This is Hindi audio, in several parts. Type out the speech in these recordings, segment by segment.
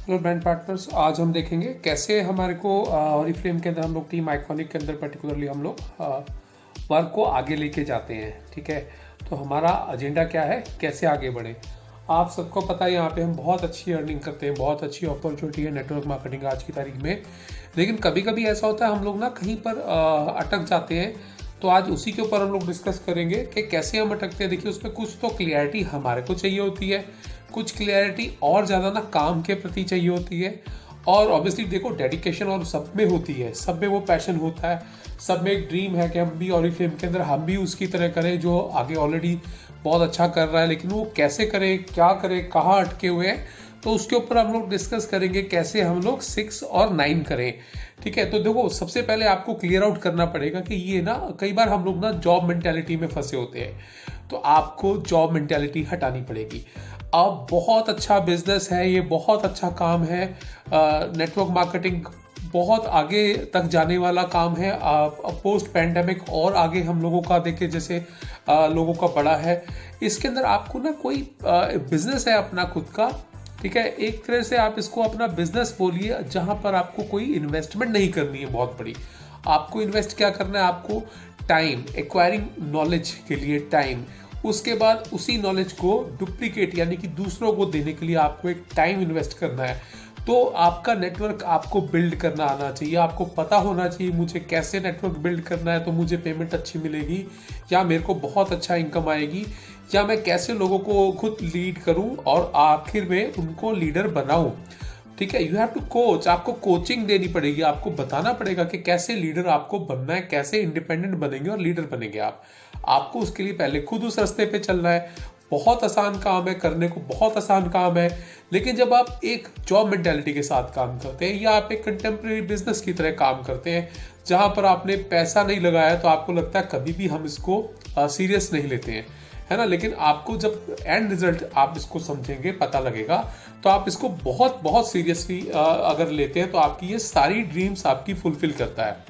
हेलो ब्रांड पार्टनर्स, आज हम देखेंगे कैसे हमारे को ऑरिफ्लेम के अंदर हम लोग टीम आइकॉनिक के अंदर पर्टिकुलरली हम लोग वर्क को आगे लेके जाते हैं। ठीक है, तो हमारा एजेंडा क्या है, कैसे आगे बढ़े। आप सबको पता है यहाँ पे हम बहुत अच्छी अर्निंग करते हैं, बहुत अच्छी अपॉर्चुनिटी है नेटवर्क मार्केटिंग आज की तारीख में। लेकिन कभी कभी ऐसा होता है हम लोग ना कहीं पर अटक जाते हैं। तो आज उसी के ऊपर हम लोग डिस्कस करेंगे कि कैसे हम अटकते हैं। देखिए, उसमें कुछ तो क्लियरिटी हमारे को चाहिए होती है, कुछ क्लियरिटी और ज़्यादा ना काम के प्रति चाहिए होती है, और ऑब्वियसली देखो डेडिकेशन और सब में होती है, सब में वो पैशन होता है, सब में एक ड्रीम है कि हम भी ऑरिफ्लेम के अंदर हम भी उसकी तरह करें जो आगे ऑलरेडी बहुत अच्छा कर रहा है। लेकिन वो कैसे करें, क्या करें, कहाँ अटके हुए हैं, तो उसके ऊपर हम लोग डिस्कस करेंगे कैसे हम लोग 6 और 9 करें। ठीक है, तो देखो सबसे पहले आपको क्लियर आउट करना पड़ेगा कि ये ना कई बार हम लोग ना जॉब मेंटालिटी में फंसे होते हैं, तो आपको जॉब मेंटालिटी हटानी पड़ेगी। अब बहुत अच्छा बिजनेस है ये, बहुत अच्छा काम है, नेटवर्क मार्केटिंग बहुत आगे तक जाने वाला काम है। पोस्ट पैंडेमिक और आगे हम लोगों का देखे जैसे लोगों का बड़ा है। इसके अंदर आपको ना कोई बिजनेस है अपना खुद का। ठीक है, एक तरह से आप इसको अपना बिजनेस बोलिए जहां पर आपको कोई इन्वेस्टमेंट नहीं करनी है बहुत बड़ी। आपको इन्वेस्ट क्या करना है, आपको टाइम, एक्वायरिंग नॉलेज के लिए टाइम, उसके बाद उसी नॉलेज को डुप्लीकेट यानी कि दूसरों को देने के लिए आपको एक टाइम इन्वेस्ट करना है। तो आपका नेटवर्क आपको बिल्ड करना आना चाहिए, आपको पता होना चाहिए मुझे कैसे नेटवर्क बिल्ड करना है, तो मुझे पेमेंट अच्छी मिलेगी या मेरे को बहुत अच्छा इनकम आएगी, या मैं कैसे लोगों को खुद लीड करूं और आखिर में उनको लीडर बनाऊं। ठीक है, यू हैव टू कोच, आपको कोचिंग देनी पड़ेगी, आपको बताना पड़ेगा कि कैसे लीडर आपको बनना है, कैसे इंडिपेंडेंट बनेंगे और लीडर बनेंगे आपको उसके लिए पहले खुद उस रास्ते पे चलना है। बहुत आसान काम है, करने को बहुत आसान काम है। लेकिन जब आप एक जॉब मेंटालिटी के साथ काम करते हैं या आप एक कंटेम्प्रेरी बिजनेस की तरह काम करते हैं जहां पर आपने पैसा नहीं लगाया, तो आपको लगता है कभी भी हम इसको सीरियस नहीं लेते हैं, है ना। लेकिन आपको जब एंड रिजल्ट आप इसको समझेंगे, पता लगेगा, तो आप इसको बहुत बहुत सीरियसली अगर लेते हैं तो आपकी ये सारी ड्रीम्स आपकी फुलफिल करता है।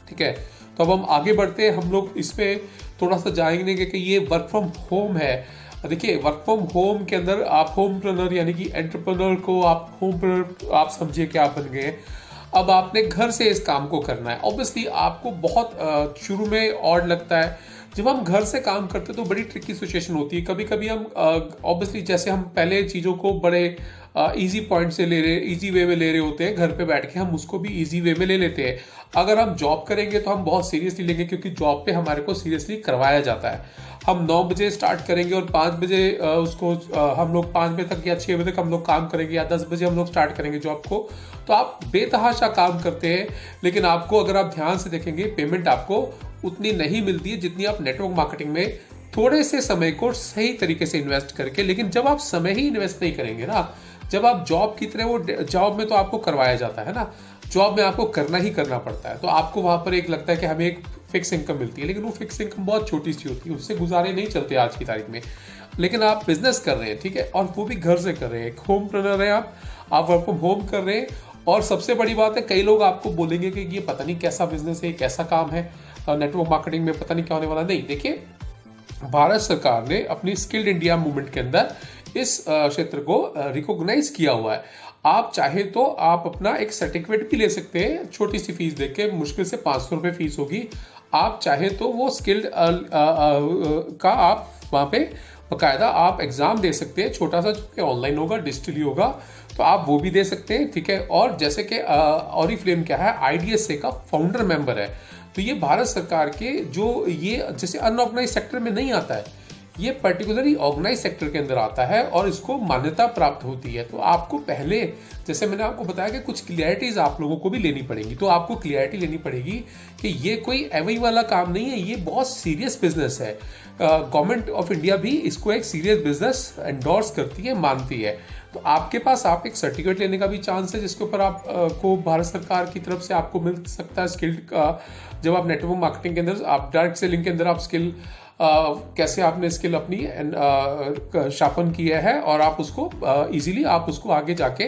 ठीक है, तो अब हम आगे बढ़ते हैं, हम लोग इस पे थोड़ा सा जाएंगे कि ये वर्क फ्रॉम होम है। देखिए, वर्क फ्रॉम होम के अंदर आप होमप्रेन्योर यानी कि एंटरप्रेन्योर को आप होमप्रेन्योर आप समझिए कि आप बन गए। अब आपने घर से इस काम को करना है। ऑब्वियसली आपको बहुत शुरू में ऑड लगता है जब हम घर से काम करते हैं, तो बड़ी ट्रिकी सिचुएशन होती है। कभी कभी हम ऑब्वियसली जैसे हम पहले चीज़ों को बड़े इजी पॉइंट से ले रहे, इजी वे में ले रहे होते हैं, घर पे बैठ के हम उसको भी इजी वे में ले लेते हैं। अगर हम जॉब करेंगे तो हम बहुत सीरियसली लेंगे, क्योंकि जॉब पे हमारे को सीरियसली करवाया जाता है। हम 9 बजे स्टार्ट करेंगे और 5 बजे उसको हम लोग 5 बजे तक या 6 बजे तक हम लोग काम करेंगे, या 10 बजे हम लोग स्टार्ट करेंगे जॉब को। तो आप बेतहाशा काम करते हैं, लेकिन आपको अगर आप ध्यान से देखेंगे पेमेंट आपको उतनी नहीं मिलती है जितनी आप नेटवर्क मार्केटिंग में थोड़े से समय को सही तरीके से इन्वेस्ट करके। लेकिन जब आप समय ही इन्वेस्ट नहीं करेंगे ना, जब आप जॉब की तरह, वो जॉब में तो आपको करवाया जाता है ना, जॉब में आपको करना ही करना पड़ता है, तो आपको वहां पर एक लगता है कि हमें एक फिक्स इनकम मिलती है, लेकिन वो फिक्स इनकम बहुत छोटी सी होती है, उससे गुजारे नहीं चलते आज की तारीख में। लेकिन आप बिजनेस कर रहे हैं, ठीक है, और वो भी घर से कर रहे हैं, होमप्रेन्योर है आप वर्क फ्रॉम होम कर रहे हैं। और सबसे बड़ी बात है, कई लोग आपको बोलेंगे कि ये पता नहीं कैसा बिजनेस है, कैसा काम है, नेटवर्क मार्केटिंग में पता नहीं क्या होने वाला। नहीं, देखिए, भारत सरकार ने अपनी स्किल्ड इंडिया मूवमेंट के अंदर इस क्षेत्र को रिकॉग्नाइज किया हुआ है। आप चाहे तो आप अपना एक सर्टिफिकेट भी ले सकते हैं, छोटी सी फीस देके, मुश्किल से 500 रुपये फीस होगी। आप चाहे तो वो स्किल्ड का आप वहाँ पे बाकायदा आप एग्जाम दे सकते हैं, छोटा सा, जो कि ऑनलाइन होगा, डिजिटली होगा, तो आप वो भी दे सकते हैं। ठीक है, और जैसे कि ऑरिफ्लेम क्या है, IDSA का फाउंडर मेंबर है, तो ये भारत सरकार के जो ये जैसे अनऑर्गेनाइज सेक्टर में नहीं आता है, ये पर्टिकुलरली ऑर्गेनाइज सेक्टर के अंदर आता है और इसको मान्यता प्राप्त होती है। तो आपको पहले, जैसे मैंने आपको बताया कि कुछ क्लियरिटीज आप लोगों को भी लेनी पड़ेंगी, तो आपको क्लियरिटी लेनी पड़ेगी कि ये कोई एवई वाला काम नहीं है, ये बहुत सीरियस बिजनेस है। गवर्नमेंट ऑफ इंडिया भी इसको एक सीरियस बिजनेस एंडोर्स करती है, मानती है। तो आपके पास आप एक सर्टिफिकेट लेने का भी चांस है, जिसके ऊपर आप को भारत सरकार की तरफ से आपको मिल सकता है स्किल्ड का। जब आप नेटवर्क मार्केटिंग के अंदर, आप डायरेक्ट सेलिंग के अंदर आप स्किल कैसे आपने स्किल अपनी शार्पन किया है, और आप उसको इजीली आप उसको आगे जाके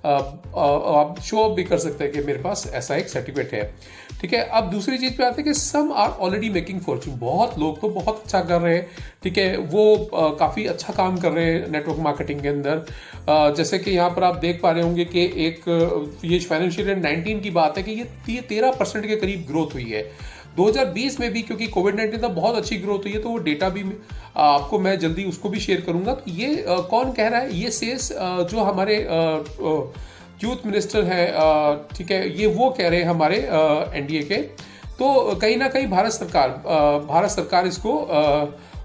आप शो ऑफ भी कर सकते हैं कि मेरे पास ऐसा एक सर्टिफिकेट है। ठीक है, अब दूसरी चीज पे आते हैं कि some are already making fortune. बहुत लोग तो बहुत अच्छा कर रहे हैं, ठीक है, वो काफी अच्छा काम कर रहे हैं नेटवर्क मार्केटिंग के अंदर। जैसे कि यहाँ पर आप देख पा रहे होंगे कि एक ये फाइनेंशियल ईयर 19 की बात है कि ये 13% के करीब ग्रोथ हुई है। 2020 में भी क्योंकि कोविड-19 था बहुत अच्छी ग्रोथ हुई है, तो वो डेटा भी आपको मैं जल्दी उसको भी शेयर करूंगा। तो ये कौन कह रहा है? ये सेल्स जो हमारे यूथ मिनिस्टर है, ठीक है, ये वो कह रहे हैं हमारे एनडीए के। तो कहीं ना कहीं भारत सरकार इसको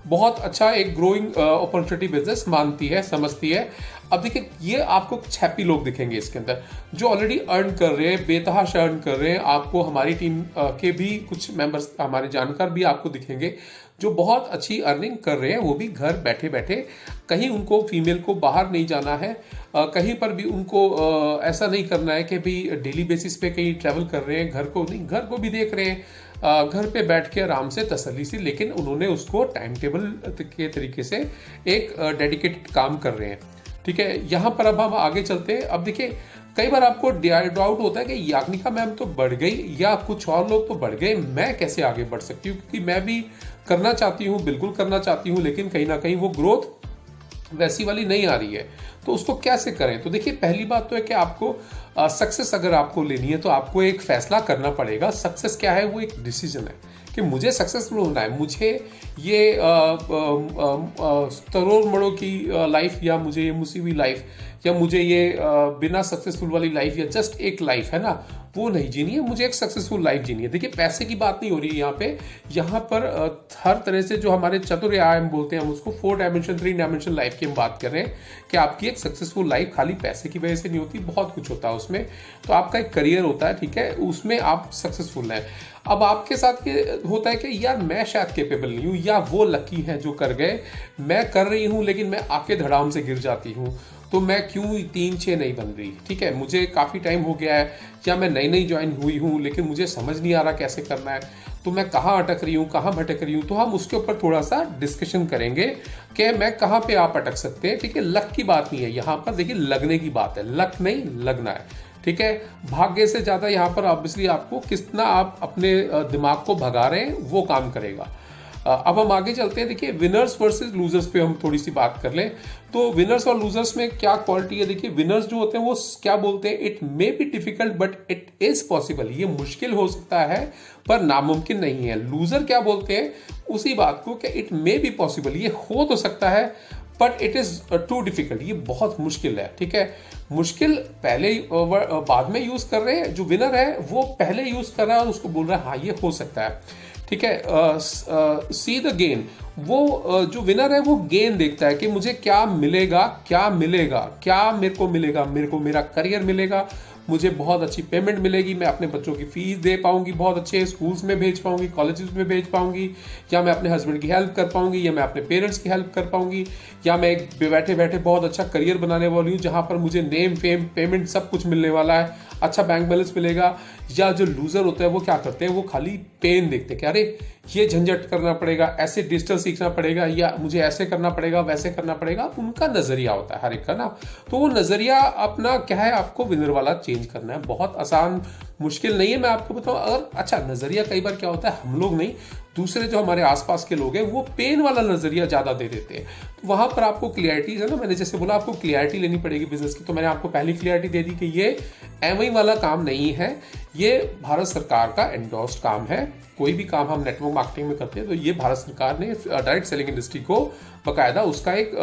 बहुत अच्छा एक ग्रोइंग अपॉर्चुनिटी बिजनेस मानती है, समझती है। अब देखिए, ये आपको कुछ हैप्पी लोग दिखेंगे इसके अंदर जो ऑलरेडी अर्न कर रहे हैं, बेतहाशा अर्न कर रहे हैं। आपको हमारी टीम के भी कुछ मेंबर्स, हमारे जानकार भी आपको दिखेंगे जो बहुत अच्छी अर्निंग कर रहे हैं, वो भी घर बैठे बैठे। कहीं उनको फीमेल को बाहर नहीं जाना है, कहीं पर भी उनको ऐसा नहीं करना है कि भी डेली बेसिस पे कहीं ट्रैवल कर रहे हैं, घर को नहीं, घर को भी देख रहे हैं, घर पे बैठ के आराम से तसल्ली से। लेकिन उन्होंने उसको टाइम टेबल के तरीके से एक डेडिकेटेड काम कर रहे हैं। ठीक है, यहाँ पर अब हम आगे चलते हैं। अब देखिए, कई बार आपको डाउट होता है कि याग्निका मैम तो बढ़ गई या कुछ और लोग तो बढ़ गए, मैं कैसे आगे बढ़ सकती हूँ? क्योंकि मैं भी करना चाहती हूँ, बिल्कुल करना चाहती हूँ, लेकिन कहीं ना कहीं वो ग्रोथ वैसी वाली नहीं आ रही है। तो उसको कैसे करें? तो देखिए, पहली बात तो है कि आपको सक्सेस अगर आपको लेनी है तो आपको एक फैसला करना पड़ेगा। सक्सेस क्या है? वो एक डिसीजन है कि मुझे सक्सेसफुल होना है, मुझे ये तरोड़ मड़ों की लाइफ, या मुझे ये मुसीबी लाइफ, या मुझे ये बिना सक्सेसफुल वाली लाइफ, या जस्ट एक लाइफ है ना, वो नहीं जीनी है। मुझे एक सक्सेसफुल लाइफ जीनी है। देखिए, पैसे की बात नहीं हो रही है यहाँ पर हर तरह से जो हमारे चतुर आयाम बोलते हैं, हम उसको 4 डायमेंशन 3 डायमेंशन लाइफ की हम बात कर रहे हैं कि आपकी एक सक्सेसफुल लाइफ खाली पैसे की वजह से नहीं होती, बहुत कुछ होता है उसमें। तो आपका एक करियर होता है, ठीक है, उसमें आप सक्सेसफुल हैं। अब आपके साथ ये होता है कि यार मैं शायद कैपेबल नहीं हूँ, या वो लकी हैं जो कर गए, मैं कर रही हूँ लेकिन मैं आके धड़ाम से गिर जाती हूँ, तो मैं क्यों 3-6 नहीं बन रही? ठीक है, मुझे काफ़ी टाइम हो गया है, या मैं नई नई ज्वाइन हुई हूँ लेकिन मुझे समझ नहीं आ रहा कैसे करना है, तो मैं कहाँ अटक रही हूँ, कहाँ भटक रही हूँ। तो हम उसके ऊपर थोड़ा सा डिस्कशन करेंगे कि मैं कहाँ पे आप अटक सकते हैं। ठीक है, लक की बात नहीं है यहाँ पर, देखिए लगने की बात है, लक नहीं लगना है। ठीक है, भाग्य से ज़्यादा यहाँ पर ऑब्वियसली आपको कितना आप अपने दिमाग को भगा रहे हैं वो काम करेगा। अब हम आगे चलते हैं। देखिए, विनर्स वर्सेस लूजर्स पे हम थोड़ी सी बात कर लें। तो विनर्स और लूजर्स में क्या क्वालिटी है? देखिए, विनर्स जो होते हैं वो क्या बोलते हैं? It may be difficult but it is possible. ये मुश्किल हो सकता है पर नामुमकिन नहीं है। लूजर क्या बोलते हैं उसी बात को कि इट मे बी पॉसिबल, ये हो तो सकता है but it is too difficult, ये बहुत मुश्किल है। ठीक है, मुश्किल पहले बाद में यूज कर रहे हैं, जो विनर है वो पहले यूज कर रहा है और उसको बोल रहा है हाँ ये हो सकता है। ठीक है, सी द गेन, वो जो विनर है वो गेन देखता है कि मुझे क्या मिलेगा, क्या मिलेगा, क्या मेरे को मिलेगा, मेरे को मेरा करियर मिलेगा, मुझे बहुत अच्छी पेमेंट मिलेगी, मैं अपने बच्चों की फीस दे पाऊंगी, बहुत अच्छे स्कूल्स में भेज पाऊंगी, कॉलेजेस में भेज पाऊंगी, या मैं अपने हस्बैंड की हेल्प कर पाऊंगी, या मैं अपने पेरेंट्स की हेल्प कर पाऊंगी, या मैं बैठे बैठे बहुत अच्छा करियर बनाने वाली हूँ जहां पर मुझे नेम फेम पेमेंट सब कुछ मिलने वाला है, अच्छा बैंक बैलेंस मिलेगा। या जो लूजर होता है वो क्या करते हैं, वो खाली पेन देखते हैं कि अरे ये झंझट करना पड़ेगा, ऐसे डिजिटल सीखना पड़ेगा, या मुझे ऐसे करना पड़ेगा, वैसे करना पड़ेगा। उनका नजरिया होता है हर एक का ना, तो वो नजरिया अपना क्या है, आपको विनर वाला चेंज करना है। बहुत आसान, मुश्किल नहीं है, मैं आपको बताऊं। अगर अच्छा नजरिया कई बार क्या होता है, हम लोग नहीं, दूसरे जो हमारे आसपास के लोग हैं वो पेन वाला नजरिया ज्यादा दे देते हैं। तो वहां पर आपको क्लियरिटी है ना, मैंने जैसे बोला आपको क्लियरिटी लेनी पड़ेगी बिजनेस की, तो मैंने आपको पहली क्लियरिटी दे दी कि ये एवं वाला काम नहीं है, ये भारत सरकार का एंडोर्स्ड काम है। कोई भी काम हम नेटवर्क मार्केटिंग में करते हैं तो ये भारत सरकार ने डायरेक्ट सेलिंग इंडस्ट्री को बकायदा उसका एक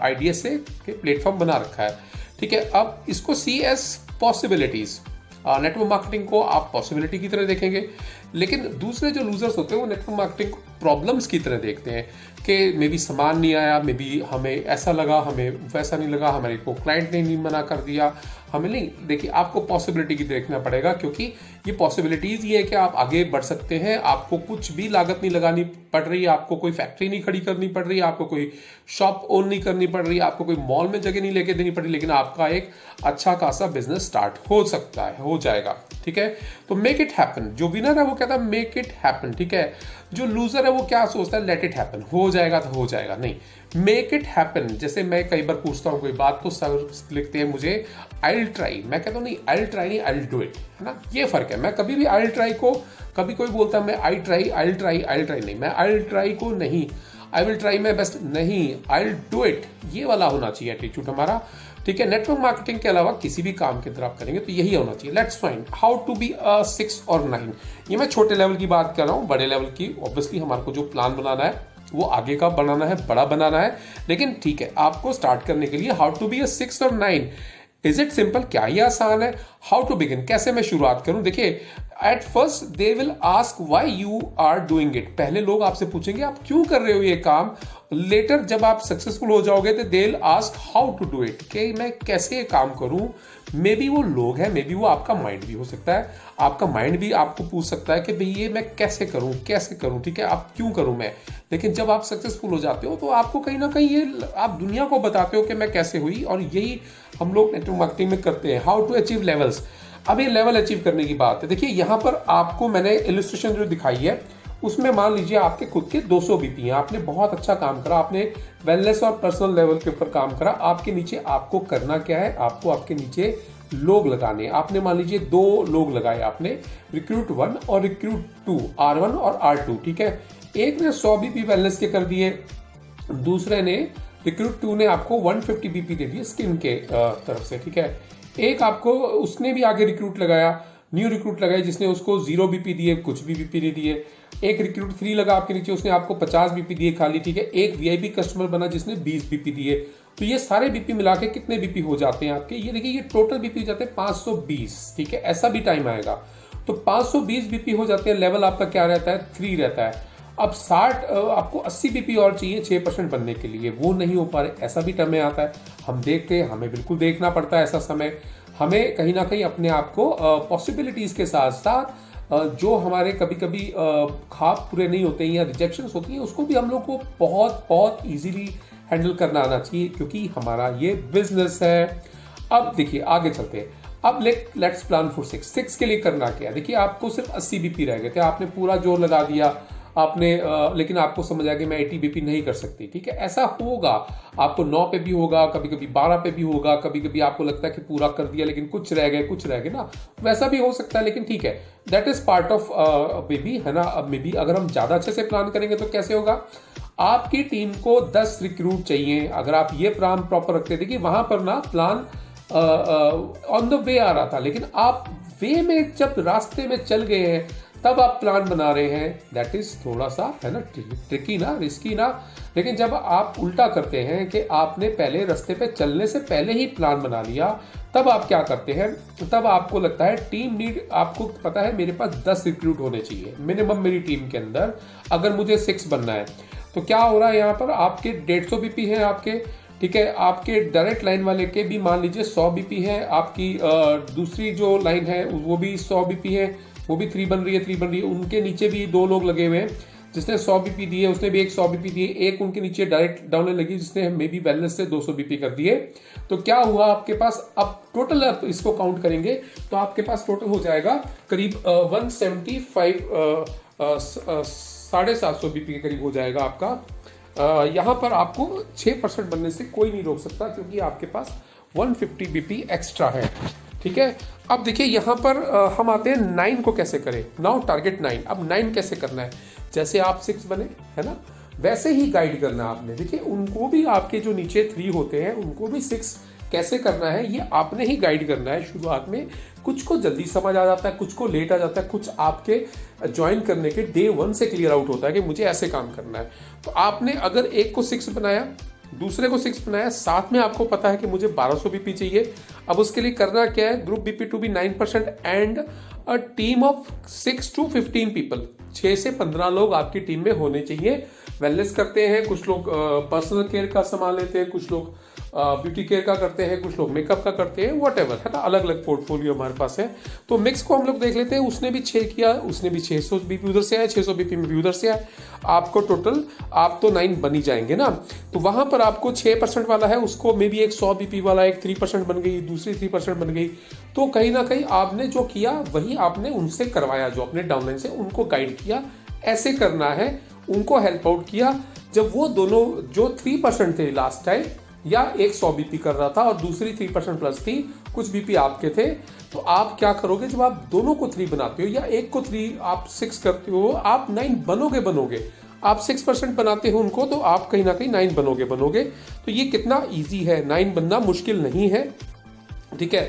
आईडीएस से प्लेटफॉर्म बना रखा है। ठीक है, अब इसको see as possibilities, network marketing को आप पॉसिबिलिटी की तरह देखेंगे, लेकिन दूसरे जो लूजर्स होते हैं वो नेटवर्क मार्केटिंग को प्रॉब्लम्स की तरह देखते हैं कि मे बी सामान नहीं आया, मे बी हमें ऐसा लगा, हमें वैसा नहीं लगा, हमारे को क्लाइंट ने नहीं मना कर दिया, हमें नहीं। देखिए, आपको पॉसिबिलिटी की देखना पड़ेगा, क्योंकि ये पॉसिबिलिटीज ये है कि आप आगे बढ़ सकते हैं, आपको कुछ भी लागत नहीं लगानी पड़ रही है, आपको कोई फैक्ट्री नहीं खड़ी करनी पड़ रही है, आपको कोई शॉप ओन नहीं करनी पड़ रही है, आपको कोई मॉल में जगह नहीं लेके देनी पड़ रही, लेकिन आपका एक अच्छा खासा बिजनेस स्टार्ट हो सकता है, हो जाएगा। ठीक है, तो मेक इट हैपन, जो विनर है वो कहता है मेक इट हैपन। ठीक है, जो लूजर है वो क्या सोचता है, लेट इट हैपन, हो जाएगा तो हो जाएगा, नहीं, मेक इट हैपन। जैसे मैं कई बार पूछता हूँ कोई बात तो सर लिखते हैं मुझे आई विल ट्राई, मैं कहता हूँ नहीं आई विल ट्राई नहीं, आई विल डू इट, है ना, ये फर्क है। मैं कभी भी आई विल ट्राई को, कभी कोई बोलता है मैं आई ट्राई नहीं, मैं आई विल ट्राई को नहीं, I will try my best नहीं, आई विल डू इट, ये वाला होना चाहिए एटीट्यूड हमारा, ठीक है। नेटवर्क मार्केटिंग के अलावा किसी भी काम के अंदर आप करेंगे तो यही होना चाहिए। Let's find how to be 6 और 9। ये मैं छोटे लेवल की बात कर रहा हूँ, बड़े लेवल की ऑब्वियसली हमारे को जो प्लान बनाना है वो आगे का बनाना है, बड़ा बनाना है, लेकिन ठीक है आपको स्टार्ट करने के लिए हाउ टू बी 6 और 9, इज इट सिंपल, क्या ये आसान है? हाउ टू बिगिन, कैसे मैं शुरुआत करूं? देखिए at first they will ask why you are doing it, पहले लोग आपसे पूछेंगे आप क्यों कर रहे हो ये काम। लेटर जब आप सक्सेसफुल हो जाओगे तो they will ask how to do it, कि मैं कैसे ये काम करूं। मे बी वो लोग हैं, मे बी वो आपका माइंड भी हो सकता है, आपका माइंड भी आपको पूछ सकता है कि भाई ये मैं कैसे करूं, ठीक है, आप क्यों करूं मैं। लेकिन जब आप सक्सेसफुल हो जाते हो तो आपको कहीं ना कहीं ये आप दुनिया को बताते हो कि मैं कैसे हुई, और यही हम लोग नेटवर्क मार्केटिंग में करते हैं। हाउ टू अचीव लेवल्स, अब ये लेवल अचीव करने की बात है। देखिए यहाँ पर आपको मैंने इलस्ट्रेशन जो दिखाई है उसमें मान लीजिए आपके खुद के 200 बीपी हैं, आपने बहुत अच्छा काम करा, आपने वेलनेस और पर्सनल लेवल के ऊपर काम करा। आपके नीचे आपको करना क्या है, आपको आपके नीचे लोग लगाने, आपने मान लीजिए 2 लोग लगाए, आपने रिक्रूट 1 और रिक्रूट 2, R1 और R2, ठीक है। एक ने 100 बीपी वेलनेस के कर दिए, दूसरे ने रिक्रूट 2 ने आपको 150 बीपी दे दिए स्किन के तरफ से, ठीक है। एक आपको उसने भी आगे रिक्रूट लगाया, न्यू रिक्रूट लगाया, जिसने उसको 0 बीपी दिए, कुछ भी बीपी नहीं दिए। एक रिक्रूट 3 लगा आपके नीचे, उसने आपको 50 बीपी दिए खाली, ठीक है। एक वीआईपी कस्टमर बना जिसने 20 बीपी दिए। तो ये सारे बीपी मिला के कितने बीपी हो जाते हैं आपके, ये देखिए ये टोटल बीपी हो जाते हैं 520, ठीक है। ऐसा भी टाइम आएगा तो 520 बीपी हो जाते हैं। लेवल आपका क्या रहता है, 3 रहता है। अब 60 आपको 80 बीपी और चाहिए 6% बनने के लिए, वो नहीं हो पा रहे, ऐसा भी समय आता है। हम देखते हैं, हमें बिल्कुल देखना पड़ता है ऐसा समय, हमें कहीं ना कहीं अपने आप को पॉसिबिलिटीज के साथ साथ जो हमारे कभी कभी ख्वाब पूरे नहीं होते हैं या रिजेक्शंस होती हैं, उसको भी हम लोग को बहुत बहुत इजीली हैंडल करना आना चाहिए, क्योंकि हमारा ये बिजनेस है। अब देखिए आगे चलते हैं। अब लेट्स प्लान फॉर 6 के लिए करना क्या है। देखिए आपको सिर्फ 80 बीपी रह गए थे, आपने पूरा जोर लगा दिया आपने, लेकिन आपको समझ आया कि मैं 80 बीपी नहीं कर सकती, ठीक है। ऐसा होगा, आपको 9 पे भी होगा, कभी कभी 12 पे भी होगा, कभी कभी आपको लगता है कि पूरा कर दिया लेकिन कुछ रह गए ना, वैसा भी हो सकता है। लेकिन ठीक है, that is part of baby, है ना। अब मे बी अगर हम ज्यादा अच्छे से प्लान करेंगे तो कैसे होगा, आपकी टीम को 10 रिक्रूट चाहिए। अगर आप ये प्लान प्रॉपर रखते, देखिए वहां पर ना प्लान ऑन द वे आ रहा था, लेकिन आप वे में जब रास्ते में चल गए हैं तब आप प्लान बना रहे हैं, दैट इज थोड़ा सा है ना ट्रिकी ना, रिस्की ना। लेकिन जब आप उल्टा करते हैं कि आपने पहले रास्ते पे चलने से पहले ही प्लान बना लिया, तब आप क्या करते हैं, तब आपको लगता है टीम नीड, आपको पता है मेरे पास 10 रिक्रूट होने चाहिए मिनिमम मेरी टीम के अंदर, अगर मुझे 6 बनना है। तो क्या हो रहा है यहाँ पर, आपके 150 बीपी है आपके, ठीक है। आपके डायरेक्ट लाइन वाले के भी मान लीजिए 100 बीपी है, आपकी दूसरी जो लाइन है वो भी 100 बीपी है, वो भी 3 बन रही है। उनके नीचे भी 2 लोग लगे हुए हैं, जिसने 100 बीपी दिए, उसने भी एक 100 बीपी दिए, एक उनके नीचे डायरेक्ट डाउन लगी जिसने मे बी वेलनेस से 200 बीपी कर दिए। तो क्या हुआ आपके पास, अब टोटल आप इसको काउंट करेंगे तो आपके पास टोटल हो जाएगा करीब 175 750 बीपी के करीब हो जाएगा आपका। यहाँ पर आपको 6% बनने से कोई नहीं रोक सकता, क्योंकि आपके पास 150 बीपी एक्स्ट्रा है, ठीक है। अब देखिए यहाँ पर हम आते हैं 9 को कैसे करें। Now target 9। अब 9 कैसे करना है, जैसे आप 6 बने है ना, वैसे ही गाइड करना आपने। देखिए उनको भी, आपके जो नीचे 3 होते हैं उनको भी 6 कैसे करना है ये आपने ही गाइड करना है शुरुआत में। कुछ को जल्दी समझ आ जाता है, कुछ को लेट आ जाता है, कुछ आपके ज्वाइन करने के डे 1 से क्लियर आउट होता है कि मुझे ऐसे काम करना है। तो आपने अगर एक को 6 बनाया, दूसरे को 6 बनाया, साथ में आपको पता है कि मुझे 1200 बीपी चाहिए। अब उसके लिए करना क्या है, group BP to be 9% and a team of 6 to 15 people, 6 से 15 लोग आपकी टीम में होने चाहिए। वेलनेस करते हैं, कुछ लोग पर्सनल केयर का सामान लेते हैं, कुछ लोग ब्यूटी केयर का करते हैं, कुछ लोग मेकअप का करते हैं, व्हाटएवर है ना, अलग अलग पोर्टफोलियो हमारे पास है। तो मिक्स को हम लोग देख लेते हैं। उसने भी 6 किया, उसने भी 600 बीपी उधर से आया, 600 बीपी में भी उधर से आया, आपको टोटल आप तो 9 बन ही जाएंगे ना। तो वहां पर आपको 6% वाला है, उसको मे बी एक 100 बीपी वाला एक 3% बन गई, दूसरी 3% बन गई। तो कहीं ना कहीं आपने जो किया वही आपने उनसे करवाया, जो अपने डाउनलाइन से उनको गाइड किया, ऐसे करना है, उनको हेल्प आउट किया। जब वो दोनों जो 3% थे लास्ट टाइम, या एक 100 बीपी कर रहा था और दूसरी 3% प्लस थी, कुछ बीपी आपके थे, तो आप क्या करोगे, जब आप दोनों को 3 बनाते हो या एक को 3 आप 6 करते हो, आप 9 बनोगे। आप 6% बनाते हो उनको, तो आप कहीं ना कहीं 9 बनोगे। तो ये कितना ईजी है, 9 बनना मुश्किल नहीं है, ठीक है।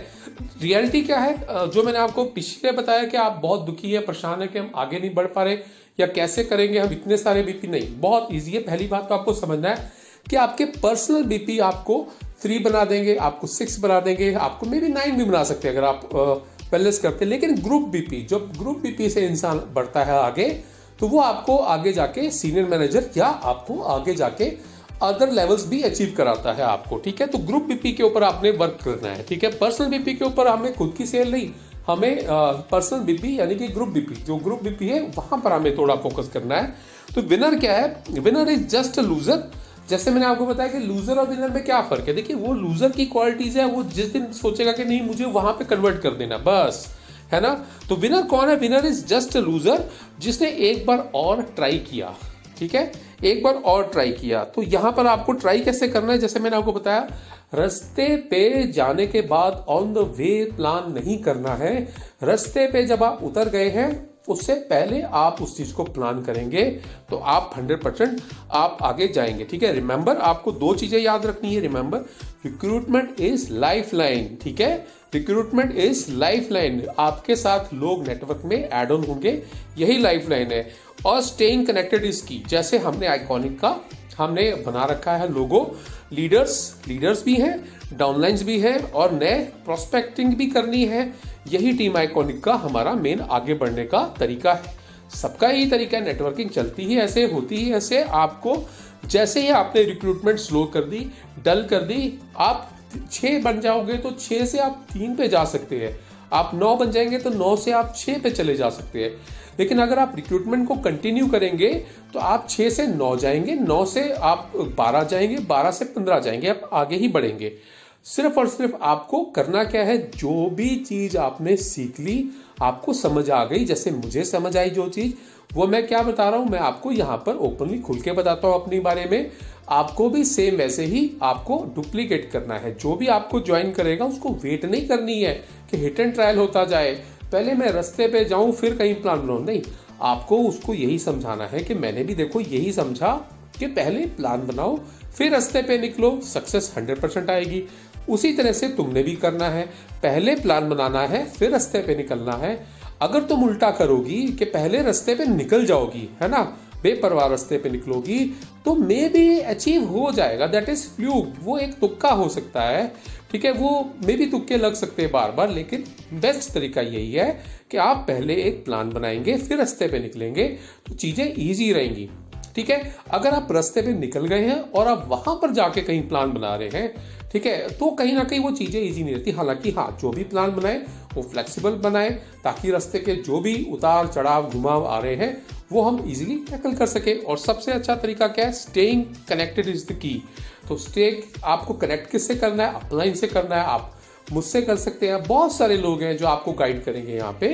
रियलिटी क्या है, जो मैंने आपको पिछले बताया कि आप बहुत दुखी है, परेशान है कि हम आगे नहीं बढ़ पा रहे या कैसे करेंगे हम इतने सारे बीपी, नहीं, बहुत ईजी है। पहली बात तो आपको समझना है कि आपके पर्सनल बीपी आपको 3 बना देंगे, आपको 6 बना देंगे, आपको मे बी 9 भी बना सकते हैं अगर आप वेलनेस करते हैं। लेकिन ग्रुप बीपी, जब ग्रुप बीपी से इंसान बढ़ता है आगे, तो वो आपको आगे जाके सीनियर मैनेजर या आपको आगे जाके अदर लेवल्स भी अचीव कराता है आपको, ठीक है। तो ग्रुप बीपी के ऊपर आपने वर्क करना है, ठीक है। पर्सनल बीपी के ऊपर हमें खुद की सेल नहीं, हमें पर्सनल बीपी यानी कि ग्रुप बीपी, जो ग्रुप बीपी है वहां पर हमें थोड़ा फोकस करना है। तो विनर क्या है, winner is just a loser. जैसे मैंने आपको बताया कि लूजर और विनर में क्या फर्क है, देखिए वो लूजर की क्वालिटीज है, वो जिस दिन सोचेगा कि नहीं मुझे वहां पे कन्वर्ट कर देना बस, है ना। तो विनर कौन है, winner is just a loser जिसने एक बार और ट्राई किया, ठीक है, एक बार और ट्राई किया। तो यहां पर आपको ट्राई कैसे करना है, जैसे मैंने आपको बताया, रास्ते पे जाने के बाद ऑन द वे प्लान नहीं करना है। रास्ते पे जब आप उतर गए हैं, उससे पहले आप उस चीज को प्लान करेंगे, तो आप 100% आप आगे जाएंगे, ठीक है। रिमेंबर, आपको 2 चीजें याद रखनी है। Remember, recruitment is life line, ठीक है, रिक्रूटमेंट इज लाइफ लाइन। आपके साथ लोग नेटवर्क में एड ऑन होंगे, यही लाइफ लाइन है। और स्टेइंग कनेक्टेड इज की, जैसे हमने आइकॉनिक का हमने बना रखा है लोगो, लीडर्स भी हैं, डाउनलाइंस भी हैं, और नए प्रोस्पेक्टिंग भी करनी है। यही टीम आइकॉनिक का हमारा मेन आगे बढ़ने का तरीका है। सबका यही तरीका है, नेटवर्किंग चलती ही ऐसे, होती ही ऐसे। आपको जैसे ही आपने रिक्रूटमेंट स्लो कर दी, डल कर दी, आप 6 बन जाओगे तो 6 से आप 3 पे जा सकते हैं, आप 9 बन जाएंगे तो 9 से आप 6 पे चले जा सकते हैं। लेकिन अगर आप रिक्रूटमेंट को कंटिन्यू करेंगे तो आप 6 से 9 जाएंगे, 9 से आप 12 जाएंगे, 12 से 15 जाएंगे, आप आगे ही बढ़ेंगे। सिर्फ और सिर्फ आपको करना क्या है, जो भी चीज आपने सीख ली, आपको समझ आ गई, जैसे मुझे समझ आई जो चीज, वो मैं क्या बता रहा हूं, मैं आपको यहां पर ओपनली खुल के बताता हूं अपने बारे में। आपको भी सेम वैसे ही आपको डुप्लीकेट करना है। जो भी आपको ज्वाइन करेगा उसको वेट नहीं करनी है कि हिट एंड ट्रायल होता जाए, पहले मैं रास्ते पे जाऊं फिर कहीं प्लान बनाऊं, नहीं। आपको उसको यही समझाना है कि मैंने भी देखो यही समझा कि पहले प्लान बनाओ फिर रास्ते पे निकलो, सक्सेस 100% आएगी। उसी तरह से तुमने भी करना है, पहले प्लान बनाना है फिर रास्ते पे निकलना है। अगर तुम उल्टा करोगी कि पहले रास्ते पे निकल जाओगी, है ना, बेपरवाह रास्ते पे निकलोगी, तो मे भी अचीव हो जाएगा, दैट इज फ्लूक, वो एक तुक्का हो सकता है, ठीक है, वो मे भी तुक्के लग सकते हैं बार बार। लेकिन बेस्ट तरीका यही है कि आप पहले एक प्लान बनाएंगे फिर रास्ते पे निकलेंगे, तो चीजें ईजी रहेंगी, ठीक है। अगर आप रास्ते पे निकल गए हैं और आप वहां पर जाके कहीं प्लान बना रहे हैं, ठीक है, तो कहीं ना कहीं वो चीजें इजी नहीं रहती। हालांकि हाँ, जो भी प्लान बनाए वो फ्लेक्सिबल बनाए, ताकि रास्ते के जो भी उतार चढ़ाव घुमाव आ रहे हैं वो हम इजीली टैकल कर सके। और सबसे अच्छा तरीका क्या है, staying connected is the key. तो आपको कनेक्ट किससे करना है, अपलाइन से करना है, आप मुझसे कर सकते हैं, बहुत सारे लोग हैं जो आपको गाइड करेंगे यहाँ पे।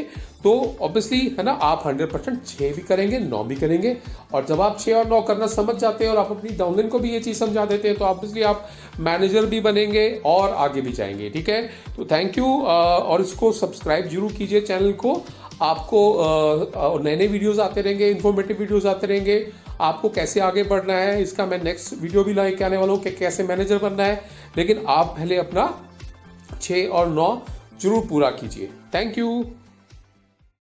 तो ऑब्वियसली है ना, आप 100% 6 भी करेंगे, 9 भी करेंगे। और जब आप 6 और 9 करना समझ जाते हैं और आप अपनी डाउनलाइन को भी ये चीज समझा देते हैं, तो ऑब्वियसली आप मैनेजर भी बनेंगे और आगे भी जाएंगे, ठीक है। तो थैंक यू, और इसको सब्सक्राइब जरूर कीजिए चैनल को। आपको नए नए वीडियोस आते रहेंगे, इन्फॉर्मेटिव वीडियोस आते रहेंगे। आपको कैसे आगे बढ़ना है इसका मैं नेक्स्ट वीडियो भी लाइक आने वाला हूँ कि कैसे मैनेजर बनना है। लेकिन आप पहले अपना 6 और 9 जरूर पूरा कीजिए। Thank you.